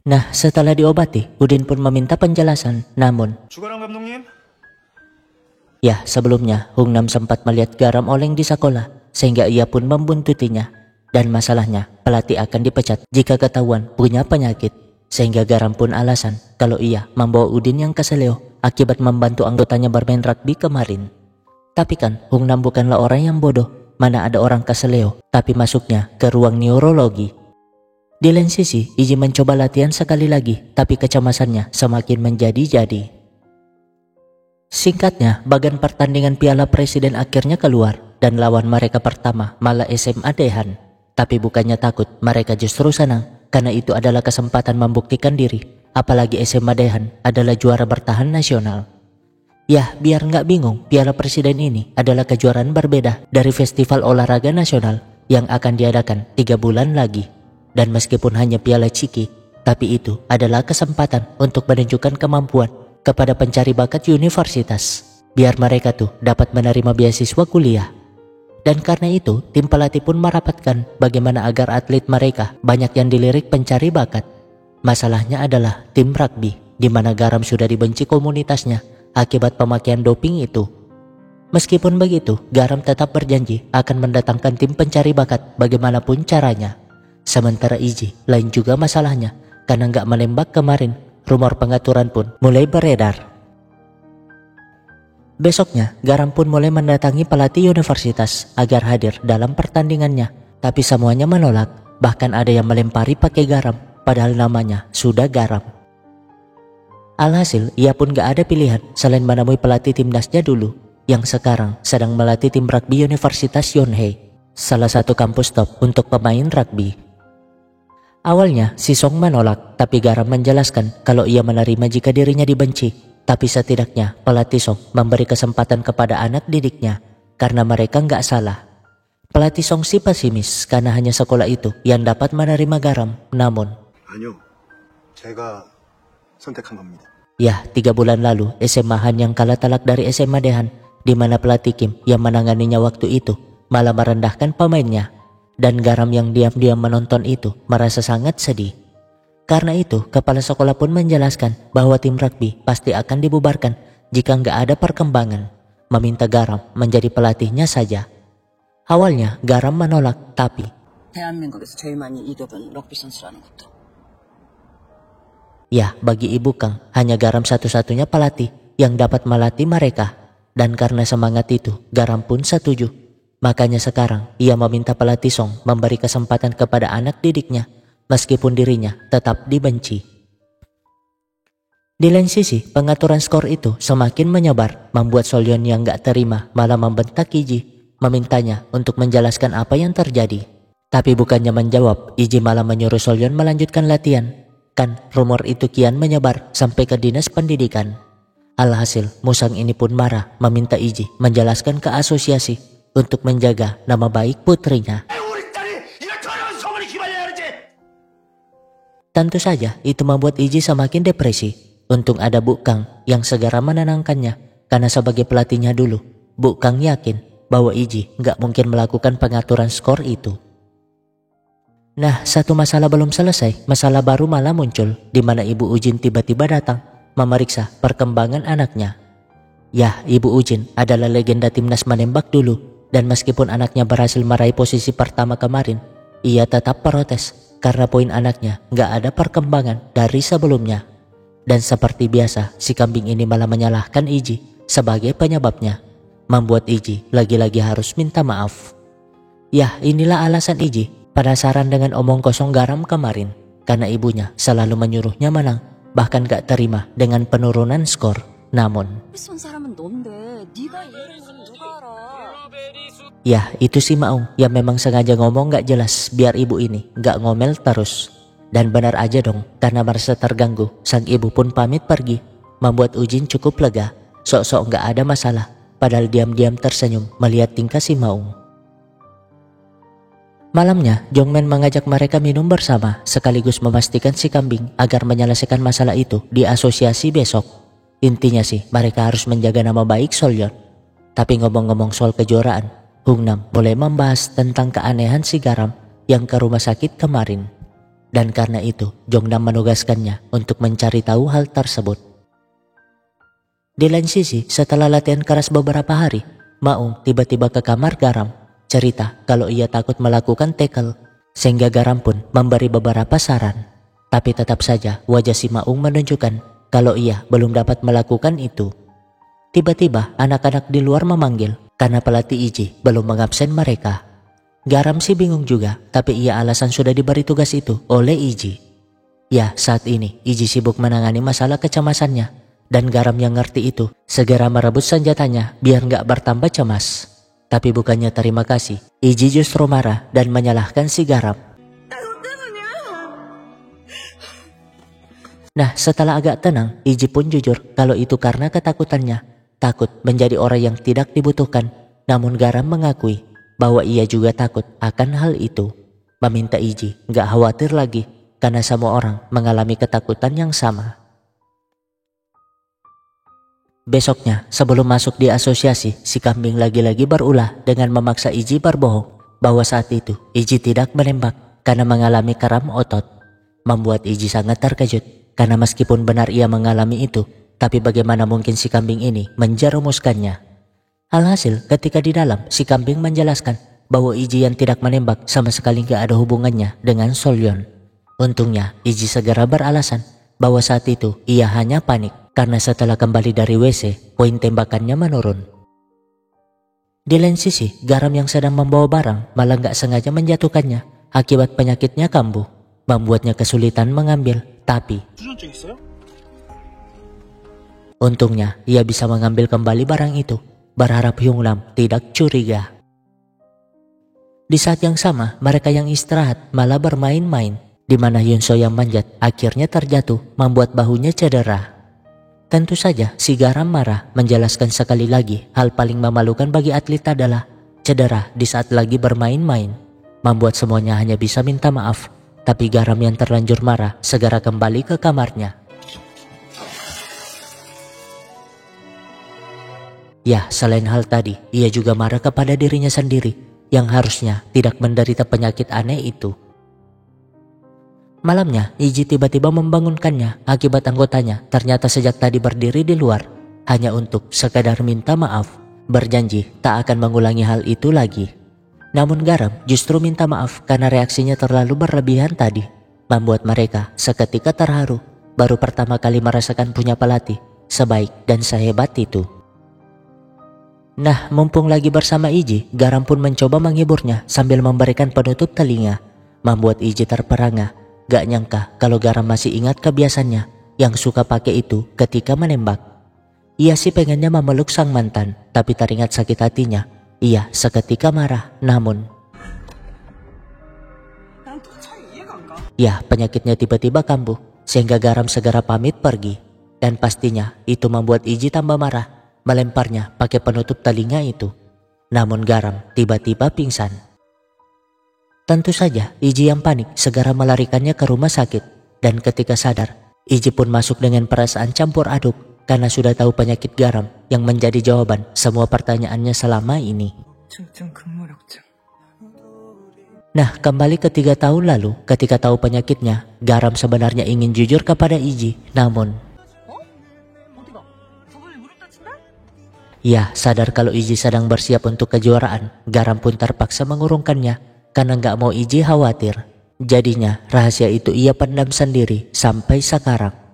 Nah, setelah diobati, Udin pun meminta penjelasan. Namun, 주가람 감독님? ya sebelumnya Hung Nam sempat melihat Garam oleng di sekolah, sehingga ia pun membuntutinya. Dan masalahnya, pelatih akan dipecat jika ketahuan punya penyakit. Sehingga Garam pun alasan kalau ia membawa Udin yang keseleo akibat membantu anggotanya bermain rugby kemarin. Tapi kan Hung Nam bukanlah orang yang bodoh. Mana ada orang keseleo tapi masuknya ke ruang neurologi. Di lain sisi, Iji mencoba latihan sekali lagi, tapi kecemasannya semakin menjadi-jadi. Singkatnya, bagan pertandingan Piala Presiden akhirnya keluar, dan lawan mereka pertama malah SMA Dehan. Tapi bukannya takut, mereka justru senang, karena itu adalah kesempatan membuktikan diri, apalagi SMA Dehan adalah juara bertahan nasional. Ya, biar nggak bingung, Piala Presiden ini adalah kejuaraan berbeda dari Festival Olahraga Nasional yang akan diadakan 3 bulan lagi. Dan meskipun hanya piala ciki, tapi itu adalah kesempatan untuk menunjukkan kemampuan kepada pencari bakat universitas, biar mereka tuh dapat menerima beasiswa kuliah. Dan karena itu, tim pelatih pun merapatkan bagaimana agar atlet mereka banyak yang dilirik pencari bakat. Masalahnya adalah tim rugby, di mana Garam sudah dibenci komunitasnya akibat pemakaian doping itu. Meskipun begitu, Garam tetap berjanji akan mendatangkan tim pencari bakat bagaimanapun caranya. Sementara Iji lain juga masalahnya, karena nggak menembak kemarin, rumor pengaturan pun mulai beredar. Besoknya, Garam pun mulai mendatangi pelatih universitas agar hadir dalam pertandingannya, tapi semuanya menolak, bahkan ada yang melempari pakai garam, padahal namanya sudah Garam. Alhasil, ia pun gak ada pilihan selain menemui pelatih timnasnya dulu, yang sekarang sedang melatih tim rugby Universitas Yonsei, salah satu kampus top untuk pemain rugby. Awalnya, si Song menolak, tapi Garam menjelaskan kalau ia menerima jika dirinya dibenci. Tapi setidaknya, pelatih Song memberi kesempatan kepada anak didiknya, karena mereka nggak salah. Pelatih Song si pesimis, karena hanya sekolah itu yang dapat menerima Garam. Namun, 아니요, 제가 선택한 겁니다. ya 3 bulan lalu, SMA Han yang kalah telak dari SMA Dehan, di mana pelatih Kim yang menanganinya waktu itu malah merendahkan pemainnya. Dan Garam yang diam-diam menonton itu merasa sangat sedih. Karena itu, kepala sekolah pun menjelaskan bahwa tim rugby pasti akan dibubarkan jika nggak ada perkembangan, meminta Garam menjadi pelatihnya saja. Awalnya Garam menolak, tapi 대한민국에서 제일 많이 이겨본 럭비 선수라는 것도. ya, bagi Ibu Kang, hanya Garam satu-satunya pelatih yang dapat melatih mereka. Dan karena semangat itu, Garam pun setuju. Makanya sekarang ia meminta pelatih Song memberi kesempatan kepada anak didiknya, meskipun dirinya tetap dibenci. Di lain sisi, pengaturan skor itu semakin menyebar, membuat Solyon yang gak terima malah membentak Iji, memintanya untuk menjelaskan apa yang terjadi. Tapi bukannya menjawab, Iji malah menyuruh Solyon melanjutkan latihan. Kan rumor itu kian menyebar sampai ke dinas pendidikan. Alhasil, Musang ini pun marah meminta Iji menjelaskan ke asosiasi untuk menjaga nama baik putrinya. Tentu saja itu membuat Iji semakin depresi. Untung ada Bu Kang yang segera menenangkannya, karena sebagai pelatihnya dulu, Bu Kang yakin bahwa Iji nggak mungkin melakukan pengaturan skor itu. Nah, satu masalah belum selesai, masalah baru malah muncul, di mana Ibu Ujin tiba-tiba datang memeriksa perkembangan anaknya. Ya, Ibu Ujin adalah legenda timnas menembak dulu. Dan meskipun anaknya berhasil meraih posisi pertama kemarin, ia tetap protes karena poin anaknya nggak ada perkembangan dari sebelumnya. Dan seperti biasa, si kambing ini malah menyalahkan Iji sebagai penyebabnya, membuat Iji lagi-lagi harus minta maaf. Ya, inilah alasan Iji penasaran dengan omong kosong Garam kemarin, karena ibunya selalu menyuruhnya menang, bahkan gak terima dengan penurunan skor. Namun, ya, itu si Maung yang memang sengaja ngomong gak jelas biar ibu ini gak ngomel terus. Dan benar aja dong, karena merasa terganggu, sang ibu pun pamit pergi, membuat Ujin cukup lega, sok-sok gak ada masalah, padahal diam-diam tersenyum melihat tingkah si Maung. Malamnya, Jongmen mengajak mereka minum bersama, sekaligus memastikan si kambing agar menyelesaikan masalah itu di asosiasi besok. Intinya sih, mereka harus menjaga nama baik Solyon. Tapi ngomong-ngomong soal kejuaraan, Hung Nam mulai membahas tentang keanehan si Garam yang ke rumah sakit kemarin. Dan karena itu, Jongnam menugaskannya untuk mencari tahu hal tersebut. Di lain sisi, setelah latihan keras beberapa hari, Maung tiba-tiba ke kamar Garam, cerita kalau ia takut melakukan tackle, sehingga Garam pun memberi beberapa saran. Tapi tetap saja wajah si Maung menunjukkan kalau ia belum dapat melakukan itu. Tiba-tiba anak-anak di luar memanggil karena pelatih Iji belum mengabsen mereka. Garam sih bingung juga, tapi ia alasan sudah diberi tugas itu oleh Iji. Ya, saat ini Iji sibuk menangani masalah kecemasannya, dan Garam yang ngerti itu segera merebut senjatanya biar nggak bertambah cemas. Tapi bukannya terima kasih, Iji justru marah dan menyalahkan si Garam. Nah, setelah agak tenang, Iji pun jujur kalau itu karena ketakutannya, takut menjadi orang yang tidak dibutuhkan. Namun Garam mengakui bahwa ia juga takut akan hal itu, meminta Iji nggak khawatir lagi karena semua orang mengalami ketakutan yang sama. Besoknya, sebelum masuk di asosiasi, si kambing lagi-lagi berulah dengan memaksa Iji berbohong bahwa saat itu Iji tidak menembak karena mengalami kram otot. Membuat Iji sangat terkejut karena meskipun benar ia mengalami itu, tapi bagaimana mungkin si kambing ini menjerumuskannya. Alhasil, ketika di dalam, si kambing menjelaskan bahwa Iji yang tidak menembak sama sekali gak ada hubungannya dengan Solyon. Untungnya, Iji segera beralasan bahwa saat itu ia hanya panik karena setelah kembali dari WC, poin tembakannya menurun. Di lain sisi, Garam yang sedang membawa barang malah gak sengaja menjatuhkannya akibat penyakitnya kambuh, membuatnya kesulitan mengambil, tapi untungnya ia bisa mengambil kembali barang itu. Berharap Hyunglam tidak curiga. Di saat yang sama, mereka yang istirahat malah bermain-main, di mana Yunso yang manjat akhirnya terjatuh, membuat bahunya cedera. Tentu saja si Garam marah, menjelaskan sekali lagi hal paling memalukan bagi atlet adalah cedera di saat lagi bermain-main, membuat semuanya hanya bisa minta maaf. Tapi Garam yang terlanjur marah segera kembali ke kamarnya. Ya, selain hal tadi, ia juga marah kepada dirinya sendiri yang harusnya tidak menderita penyakit aneh itu. Malamnya, Iji tiba-tiba membangunkannya akibat anggotanya ternyata sejak tadi berdiri di luar hanya untuk sekadar minta maaf, berjanji tak akan mengulangi hal itu lagi. Namun Garam justru minta maaf karena reaksinya terlalu berlebihan tadi, membuat mereka seketika terharu, baru pertama kali merasakan punya pelatih sebaik dan sehebat itu. Nah, mumpung lagi bersama Iji, Garam pun mencoba menghiburnya sambil memberikan penutup telinga, membuat Iji terperangah. Gak nyangka kalau Garam masih ingat kebiasaannya yang suka pakai itu ketika menembak. Ia sih pengennya memeluk sang mantan, tapi teringat sakit hatinya. Ia seketika marah, namun ya, penyakitnya tiba-tiba kambuh, sehingga Garam segera pamit pergi. Dan pastinya itu membuat Iji tambah marah, melemparnya pakai penutup telinga itu. Namun Garam tiba-tiba pingsan. Tentu saja Iji yang panik segera melarikannya ke rumah sakit. Dan ketika sadar, Iji pun masuk dengan perasaan campur aduk karena sudah tahu penyakit Garam yang menjadi jawaban semua pertanyaannya selama ini. Nah, kembali ke 3 tahun lalu, ketika tahu penyakitnya, Garam sebenarnya ingin jujur kepada Iji, namun ya, sadar kalau Iji sedang bersiap untuk kejuaraan, Garam pun terpaksa mengurungkannya karena nggak mau Iji khawatir. Jadinya rahasia itu ia pendam sendiri sampai sekarang.